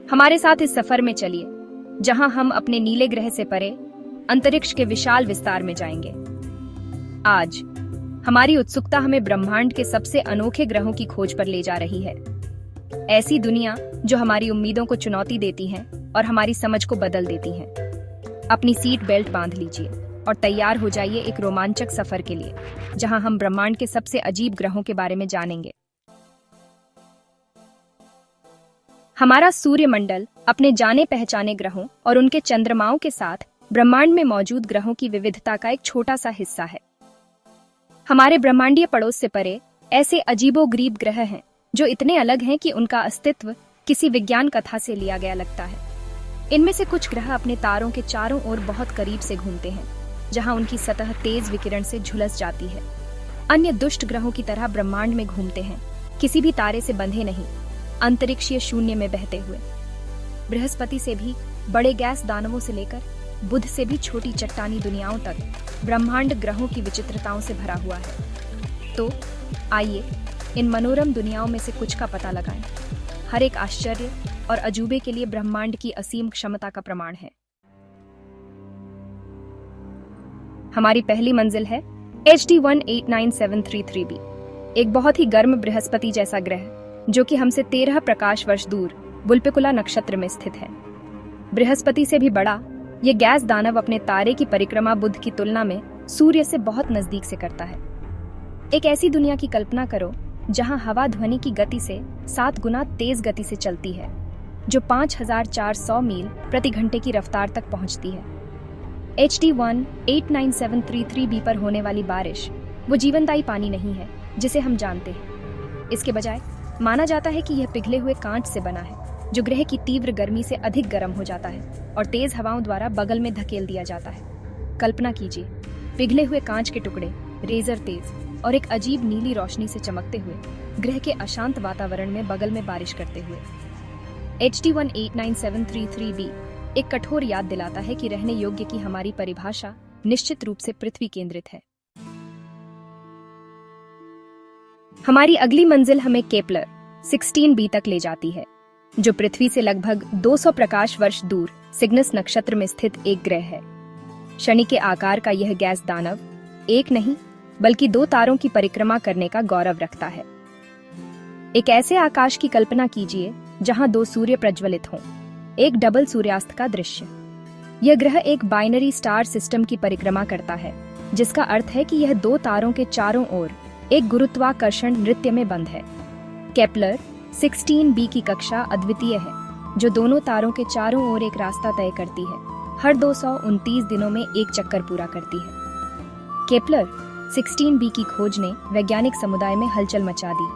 हमारे साथ इस सफर में चलिए, जहां हम अपने नीले ग्रह से परे अंतरिक्ष के विशाल विस्तार में जाएंगे। आज हमारी उत्सुकता हमें ब्रह्मांड के सबसे अनोखे ग्रहों की खोज पर ले जा रही है। ऐसी दुनिया जो हमारी उम्मीदों को चुनौती देती हैं और हमारी समझ को बदल देती हैं। अपनी सीट बेल्ट बांध लीजिए और तैयार हो जाइए एक रोमांचक सफर के लिए, जहां हम ब्रह्मांड के सबसे अजीब ग्रहों के बारे में जानेंगे। हमारा सूर्यमंडल अपने जाने पहचाने ग्रहों और उनके चंद्रमाओं के साथ ब्रह्मांड में मौजूद ग्रहों की विविधता का एक छोटा सा हिस्सा है। हमारे ब्रह्मांडीय पड़ोस से परे ऐसे अजीबोगरीब ग्रह हैं जो इतने अलग हैं कि उनका अस्तित्व किसी विज्ञान कथा से लिया गया लगता है। इनमें से कुछ ग्रह अपने तारों के चारों ओर बहुत करीब से घूमते हैं, जहां उनकी सतह तेज विकिरण से झुलस जाती है। अन्य दुष्ट ग्रहों की तरह ब्रह्मांड में घूमते हैं, किसी भी तारे से बंधे नहीं, अंतरिक्षीय शून्य में बहते हुए। बृहस्पति से भी बड़े गैस दानवों से लेकर बुध से भी छोटी चट्टानी दुनियाओं तक ब्रह्मांड ग्रहों की विचित्रताओं से भरा हुआ है। तो आइए इन मनोरम दुनियाओं में से कुछ का पता लगाएं। हर एक आश्चर्य और अजूबे के लिए ब्रह्मांड की असीम क्षमता का प्रमाण है। हमारी पहली मंजिल है HD 189733b, एक बहुत ही गर्म बृहस्पति जैसा ग्रह जो कि हमसे 13 प्रकाश वर्ष दूर बुल्पिकुला नक्षत्र में स्थित है। बृहस्पति से भी बड़ा ये गैस दानव अपने तारे की परिक्रमा बुध की तुलना में सूर्य से बहुत नजदीक से करता है। एक ऐसी दुनिया की कल्पना करो जहां हवा ध्वनि की गति से 7 गुना तेज गति से चलती है, जो 5400 मील प्रति घंटे की रफ्तार तक पहुंचती है। HD 189733b पर होने वाली बारिश वो जीवनदायी पानी नहीं है जिसे हम जानते हैं। इसके बजाय माना जाता है कि यह पिघले हुए कांच से बना है, जो ग्रह की तीव्र गर्मी से अधिक गर्म हो जाता है और तेज हवाओं द्वारा बगल में धकेल दिया जाता है। कल्पना कीजिए, पिघले हुए कांच के टुकड़े रेजर तेज और एक अजीब नीली रोशनी से चमकते हुए ग्रह के अशांत वातावरण में बगल में बारिश करते हुए। HD 189733b एक कठोर याद दिलाता है कि रहने योग्य की हमारी परिभाषा निश्चित रूप से पृथ्वी केंद्रित है। हमारी अगली मंजिल हमें केपलर 16b तक ले जाती है, जो पृथ्वी से लगभग 200 प्रकाश वर्ष दूर सिग्नस नक्षत्र में स्थित एक ग्रह है। शनि के आकार का यह गैस दानव एक नहीं बल्कि 2 तारों की परिक्रमा करने का गौरव रखता है। एक ऐसे आकाश की कल्पना कीजिए जहां 2 सूर्य प्रज्वलित हों, एक डबल सूर्यास्त का दृश्य। यह ग्रह एक बाइनरी स्टार सिस्टम की परिक्रमा करता है, जिसका अर्थ है कि यह 2 तारों के चारों ओर एक गुरुत्वाकर्षण नृत्य में बंद है। केपलर 16b की कक्षा अद्वितीय है, जो दोनों तारों के चारों ओर एक रास्ता तय करती है, हर 229 दिनों में एक चक्कर पूरा करती है। केपलर 16b की खोज ने वैज्ञानिक समुदाय में हलचल मचा दी,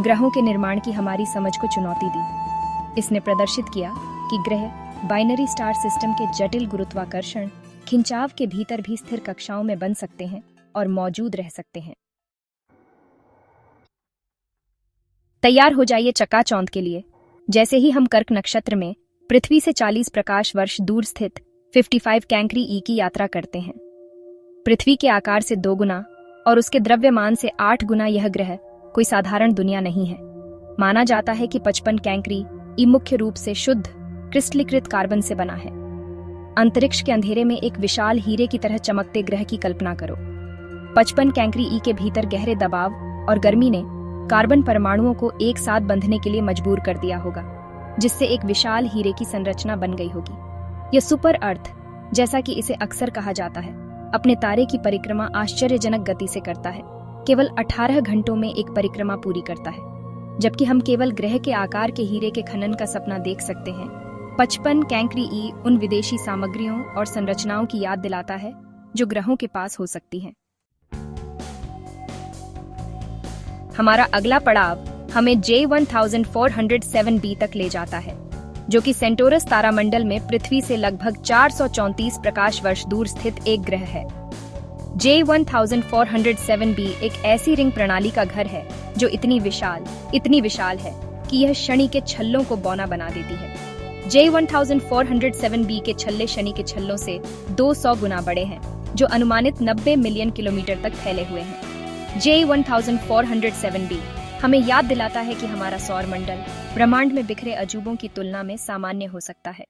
ग्रहों के निर्माण की हमारी समझ को चुनौती दी। इसने प्रदर्शित किया कि ग्रह बाइनरी स्टार सिस्टम के जटिल गुरुत्वाकर्षण खिंचाव के भीतर भी स्थिर कक्षाओं में बन सकते हैं और मौजूद रह सकते हैं। तैयार हो जाइए चकाचौंध के लिए, जैसे ही हम कर्क नक्षत्र में पृथ्वी से 40 प्रकाश वर्ष दूर स्थित 55 कैंकरी ई की यात्रा करते हैं। पृथ्वी के आकार से 2 गुना और उसके द्रव्यमान से 8 गुना यह ग्रह कोई साधारण दुनिया नहीं है। माना जाता है कि 55 कैंकरी ई मुख्य रूप से शुद्ध क्रिस्टलीकृत कार्बन से बना है। अंतरिक्ष के अंधेरे में एक विशाल हीरे की तरह चमकते ग्रह की कल्पना करो। 55 कैंकरी ई के भीतर गहरे दबाव और गर्मी ने कार्बन परमाणुओं को एक साथ बंधने के लिए मजबूर कर दिया होगा, जिससे एक विशाल हीरे की संरचना बन गई होगी। यह सुपर अर्थ, जैसा कि इसे अक्सर कहा जाता है, अपने तारे की परिक्रमा आश्चर्यजनक गति से करता है। केवल 18 घंटों में एक परिक्रमा पूरी करता है, जबकि हम केवल ग्रह के आकार के हीरे के खनन का सपना देख सकते हैं। 55 कैंकरी ई उन विदेशी सामग्रियों और संरचनाओं की याद दिलाता है जो ग्रहों के पास हो सकती हैं। हमारा अगला पड़ाव हमें J 1407b तक ले जाता है, जो कि सेंटोरस तारामंडल में पृथ्वी से लगभग 434 प्रकाश वर्ष दूर स्थित एक ग्रह है। J 1407b एक ऐसी रिंग प्रणाली का घर है जो इतनी विशाल है कि यह शनि के छल्लों को बौना बना देती है। J 1407b के छल्ले शनि के छल्लों से 200 गुना बड़े हैं, जो अनुमानित 90 मिलियन किलोमीटर तक फैले हुए हैं। J 1407b हमें याद दिलाता है कि हमारा सौर मंडल ब्रह्मांड में बिखरे अजूबों की तुलना में सामान्य हो सकता है।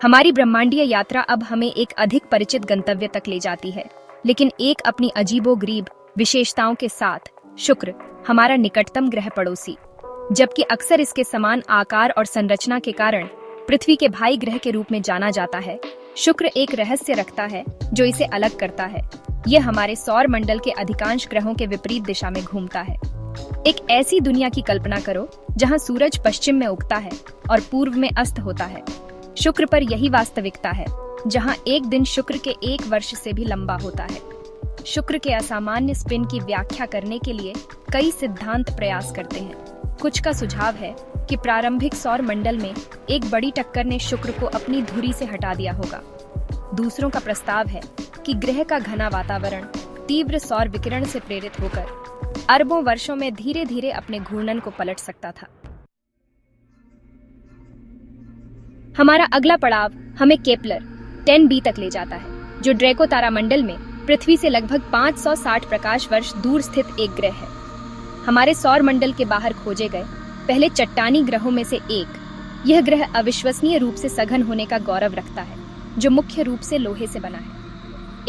हमारी ब्रह्मांडीय यात्रा अब हमें एक अधिक परिचित गंतव्य तक ले जाती है, लेकिन एक अपनी अजीबोगरीब विशेषताओं के साथ। शुक्र, हमारा निकटतम ग्रह पड़ोसी, जबकि अक्सर इसके समान आकार और संरचना के कारण पृथ्वी के भाई ग्रह के रूप में जाना जाता है, शुक्र एक रहस्य रखता है जो इसे अलग करता है। यह हमारे सौर मंडल के अधिकांश ग्रहों के विपरीत दिशा में घूमता है। एक ऐसी दुनिया की कल्पना करो जहां सूरज पश्चिम में उगता है और पूर्व में अस्त होता है। शुक्र पर यही वास्तविकता है, जहां एक दिन शुक्र के 1 वर्ष से भी लंबा होता है। शुक्र के असामान्य स्पिन की व्याख्या करने के लिए कई सिद्धांत प्रयास करते हैं। कुछ का सुझाव है कि प्रारंभिक सौर मंडल में एक बड़ी टक्कर ने शुक्र को अपनी धुरी से हटा दिया होगा। दूसरों का प्रस्ताव है कि ग्रह का घना वातावरण तीव्र सौर विकिरण से प्रेरित होकर अरबों वर्षों में धीरे धीरे अपने घूर्णन को पलट सकता था। हमारा अगला पड़ाव हमें केपलर 10b तक ले जाता है, जो ड्रैको तारामंडल में पृथ्वी से लगभग 560 प्रकाश वर्ष दूर स्थित एक ग्रह है। हमारे सौर मंडल के बाहर खोजे गए पहले चट्टानी ग्रहों में से एक, यह ग्रह अविश्वसनीय रूप से सघन होने का गौरव रखता है, जो मुख्य रूप से लोहे से बना है।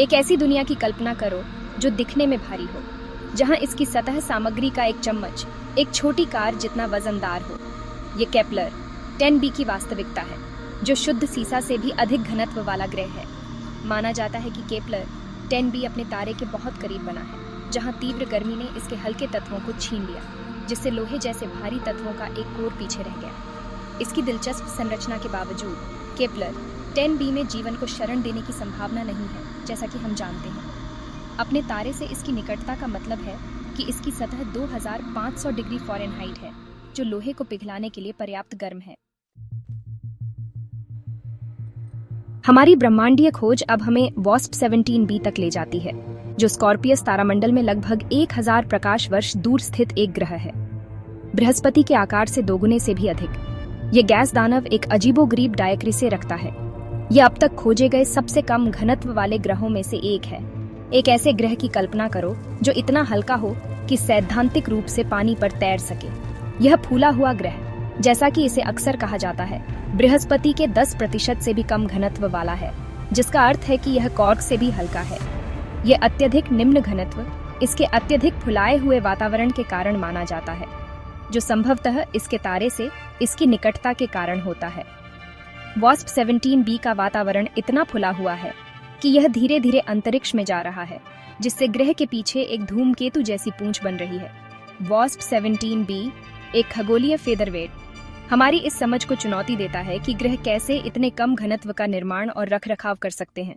एक ऐसी दुनिया की कल्पना करो जो दिखने में भारी हो, जहां इसकी सतह सामग्री का एक चम्मच एक छोटी कार जितना वजनदार हो। ये केपलर 10b की वास्तविकता है, जो शुद्ध सीसा से भी अधिक घनत्व वाला ग्रह है। माना जाता है कि केपलर 10b अपने तारे के बहुत करीब बना है, जहां तीव्र गर्मी ने इसके हल्के तत्वों को छीन लिया, जिससे लोहे जैसे भारी तत्वों का एक कोर पीछे रह गया। इसकी दिलचस्प संरचना के बावजूद केपलर 10b में जीवन को शरण देने की संभावना नहीं है, जैसा कि हम जानते हैं। अपने तारे से इसकी निकटता का मतलब है कि इसकी सतह 2500 डिग्री फ़ारेनहाइट है, जो लोहे को पिघलाने के लिए पर्याप्त गर्म है। हमारी ब्रह्मांडीय खोज अब हमें वॉस्प 17b तक ले जाती है, जो स्कॉर्पियस तारामंडल में लगभग 1000 प्रकाश वर्ष दूर स्थित एक ग्रह है। बृहस्पति के आकार से दोगुने से भी अधिक। ये गैस दानव एक अजीबोगरीब डायक्रिसे रखता है। यह अब तक खोजे गए सबसे कम घनत्व वाले ग्रहों में से एक है। एक ऐसे ग्रह की कल्पना करो जो इतना हल्का हो कि सैद्धांतिक रूप से पानी पर तैर सके। यह फूला हुआ ग्रह, जैसा कि इसे अक्सर कहा जाता है, बृहस्पति के 10% से भी कम घनत्व वाला है, जिसका अर्थ है कि यह कॉर्क से भी हल्का है। यह अत्यधिक निम्न घनत्व इसके अत्यधिक फुलाए हुए वातावरण के कारण माना जाता है, जो संभवतः इसके तारे से इसकी निकटता के कारण होता है। वॉस्प 17b का वातावरण इतना फुला हुआ है कि यह धीरे धीरे अंतरिक्ष में जा रहा है, जिससे ग्रह के पीछे एक धूमकेतु जैसी पूंछ बन रही है। वॉस्प 17b एक खगोलीय फेदरवेट हमारी इस समझ को चुनौती देता है कि ग्रह कैसे इतने कम घनत्व का निर्माण और रखरखाव कर सकते हैं।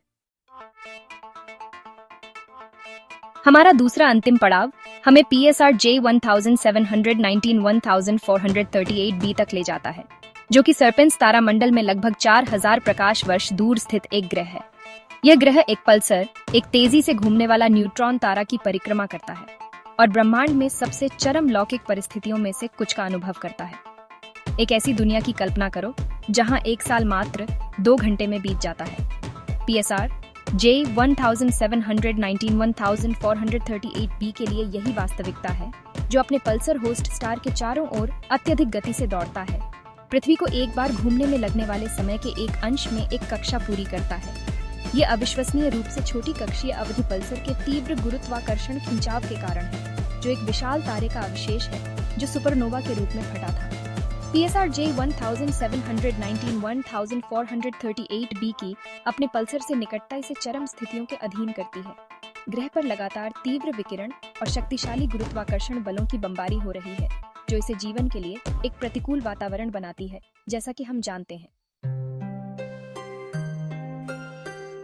हमारा दूसरा अंतिम पड़ाव हमें PSR J1719 1438b तक ले जाता है, जो कि सर्पेंस तारामंडल में लगभग 4000 प्रकाश वर्ष दूर स्थित एक ग्रह है। यह ग्रह एक पल्सर, एक तेजी से घूमने वाला न्यूट्रॉन तारा की परिक्रमा करता है और ब्रह्मांड में सबसे चरम लौकिक परिस्थितियों में से कुछ का अनुभव करता है। एक ऐसी दुनिया की कल्पना करो जहां एक साल मात्र 2 घंटे में बीत जाता है। PSR J1719 1438b के लिए यही वास्तविकता है, जो अपने पल्सर होस्ट स्टार के चारों ओर अत्यधिक गति से दौड़ता है। पृथ्वी को एक बार घूमने में लगने वाले समय के एक अंश में एक कक्षा पूरी करता है। ये अविश्वसनीय रूप से छोटी कक्षीय अवधि पल्सर के तीव्र गुरुत्वाकर्षण खिंचाव के कारण है, जो एक विशाल तारे का अवशेष है जो सुपरनोवा के रूप में फटा था। PSR J1719 1438b की अपने पल्सर से निकटता इसे चरम स्थितियों के अधीन करती है। ग्रह पर लगातार तीव्र विकिरण और शक्तिशाली गुरुत्वाकर्षण बलों की बमबारी हो रही है, जो इसे जीवन के लिए एक प्रतिकूल वातावरण बनाती है, जैसा कि हम जानते हैं।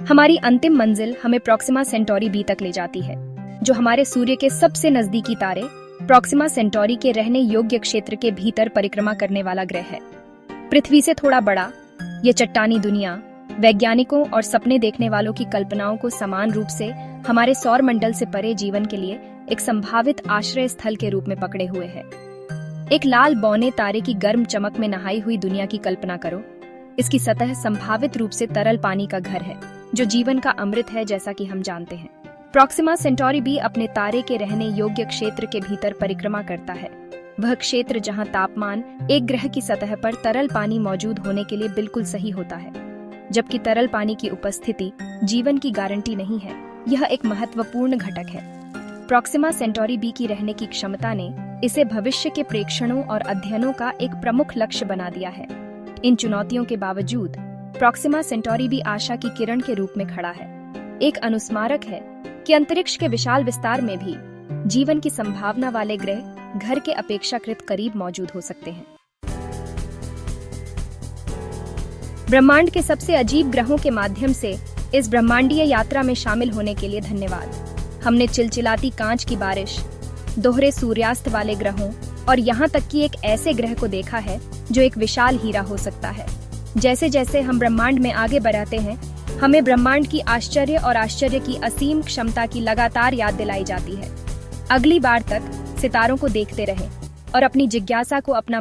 हमारी अंतिम मंजिल हमें प्रॉक्सिमा सेंटोरी b तक ले जाती है, जो हमारे सूर्य के सबसे नजदीकी तारे प्रॉक्सिमा सेंटोरी के रहने योग्य क्षेत्र के भीतर परिक्रमा करने वाला ग्रह है। पृथ्वी से थोड़ा बड़ा, यह चट्टानी दुनिया वैज्ञानिकों और सपने देखने वालों की कल्पनाओं को समान रूप से हमारे सौर मंडल से परे जीवन के लिए एक संभावित आश्रय स्थल के रूप में पकड़े हुए है। एक लाल बौने तारे की गर्म चमक में नहाई हुई दुनिया की कल्पना करो। इसकी सतह संभावित रूप से तरल पानी का घर है, जो जीवन का अमृत है, जैसा कि हम जानते हैं। प्रॉक्सिमा सेंटोरी बी अपने तारे के रहने योग्य क्षेत्र के भीतर परिक्रमा करता है। वह क्षेत्र जहां तापमान एक ग्रह की सतह पर तरल पानी मौजूद होने के लिए बिल्कुल सही होता है, जबकि तरल पानी की उपस्थिति जीवन की गारंटी नहीं है। यह एक महत्वपूर्ण घटक है। प्रॉक्सिमा सेंटोरी बी की रहने की क्षमता ने इसे भविष्य के प्रेक्षणों और अध्ययनों का एक प्रमुख लक्ष्य बना दिया है। इन चुनौतियों के बावजूद प्रॉक्सिमा सेंटोरी बी आशा की किरण के रूप में खड़ा है। एक अनुस्मारक है कि अंतरिक्ष के विशाल विस्तार में भी जीवन की संभावना वाले ग्रह घर के अपेक्षाकृत करीब मौजूद हो सकते हैं। ब्रह्मांड के सबसे अजीब ग्रहों के माध्यम से इस ब्रह्मांडीय यात्रा में शामिल होने के लिए धन्यवाद। हमने चिलचिलाती कांच की बारिश, दोहरे सूर्यास्त वाले ग्रहों और यहाँ तक कि एक ऐसे ग्रह को देखा है जो एक विशाल हीरा हो सकता है। जैसे जैसे हम ब्रह्मांड में आगे बढ़ते हैं, हमें ब्रह्मांड की आश्चर्य और आश्चर्य की असीम क्षमता की लगातार याद दिलाई जाती है। अगली बार तक सितारों को देखते रहें और अपनी जिज्ञासा को अपना